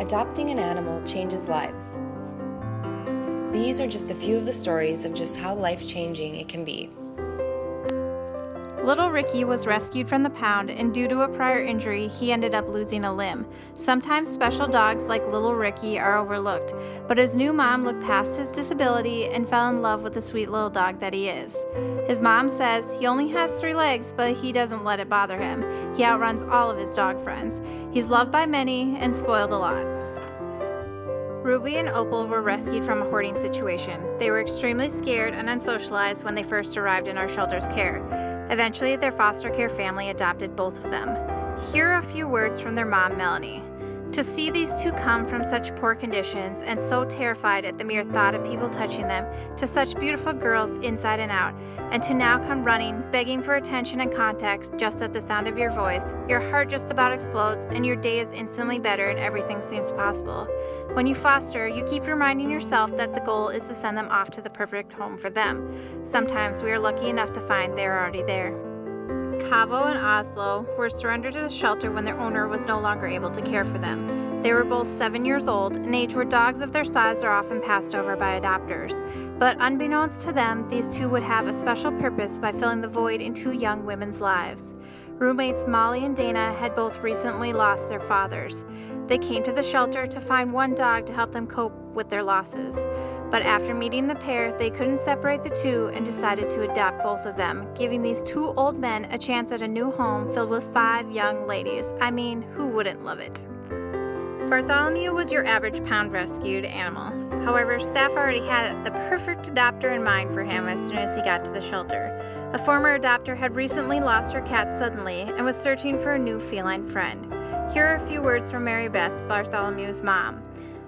adopting an animal changes lives. These are just a few of the stories of just how life-changing it can be. Little Ricky was rescued from the pound, and due to a prior injury, he ended up losing a limb. Sometimes special dogs like Little Ricky are overlooked, but his new mom looked past his disability and fell in love with the sweet little dog that he is. His mom says he only has 3 legs, but he doesn't let it bother him. He outruns all of his dog friends. He's loved by many and spoiled a lot. Ruby and Opal were rescued from a hoarding situation. They were extremely scared and unsocialized when they first arrived in our shelter's care. Eventually, their foster care family adopted both of them. Here are a few words from their mom, Melanie. To see these two come from such poor conditions and so terrified at the mere thought of people touching them, to such beautiful girls inside and out, and to now come running, begging for attention and contact just at the sound of your voice, your heart just about explodes and your day is instantly better and everything seems possible. When you foster, you keep reminding yourself that the goal is to send them off to the perfect home for them. Sometimes we are lucky enough to find they are already there. Kavo and Oslo were surrendered to the shelter when their owner was no longer able to care for them. They were both 7 years old, an age where dogs of their size are often passed over by adopters. But unbeknownst to them, these two would have a special purpose by filling the void in 2 young women's lives. Roommates Molly and Dana had both recently lost their fathers. They came to the shelter to find one dog to help them cope with their losses. But after meeting the pair, they couldn't separate the two and decided to adopt both of them, giving these 2 old men a chance at a new home filled with 5 young ladies. I mean, who wouldn't love it? Bartholomew was your average pound rescued animal. However, staff already had the perfect adopter in mind for him as soon as he got to the shelter. A former adopter had recently lost her cat suddenly and was searching for a new feline friend. Here are a few words from Mary Beth, Bartholomew's mom.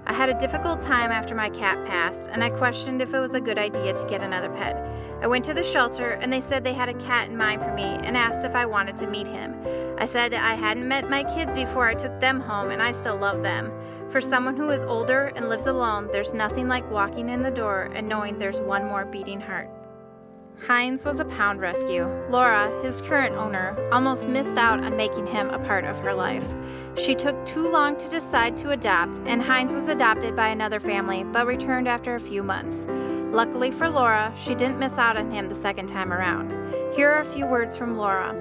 I had a difficult time after my cat passed, and I questioned if it was a good idea to get another pet. I went to the shelter, and they said they had a cat in mind for me and asked if I wanted to meet him. I said I hadn't met my kids before I took them home, and I still love them. For someone who is older and lives alone, there's nothing like walking in the door and knowing there's one more beating heart. Heinz was a pound rescue. Laura, his current owner, almost missed out on making him a part of her life. She took too long to decide to adopt, and Heinz was adopted by another family, but returned after a few months. Luckily for Laura, she didn't miss out on him the second time around. Here are a few words from Laura.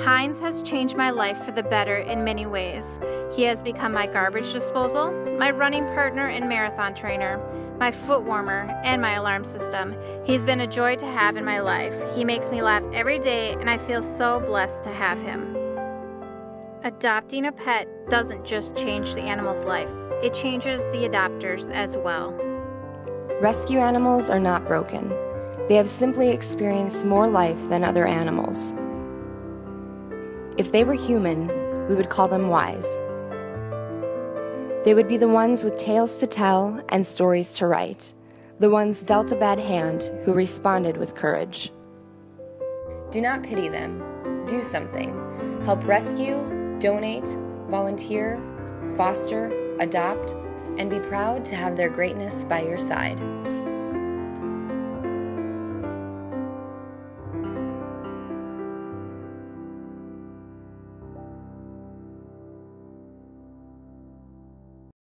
Heinz has changed my life for the better in many ways. He has become my garbage disposal, my running partner and marathon trainer, my foot warmer, and my alarm system. He's been a joy to have in my life. He makes me laugh every day, and I feel so blessed to have him. Adopting a pet doesn't just change the animal's life, it changes the adopters as well. Rescue animals are not broken. They have simply experienced more life than other animals. If they were human, we would call them wise. They would be the ones with tales to tell and stories to write, the ones dealt a bad hand who responded with courage. Do not pity them. Do something. Help rescue, donate, volunteer, foster, adopt, and be proud to have their greatness by your side.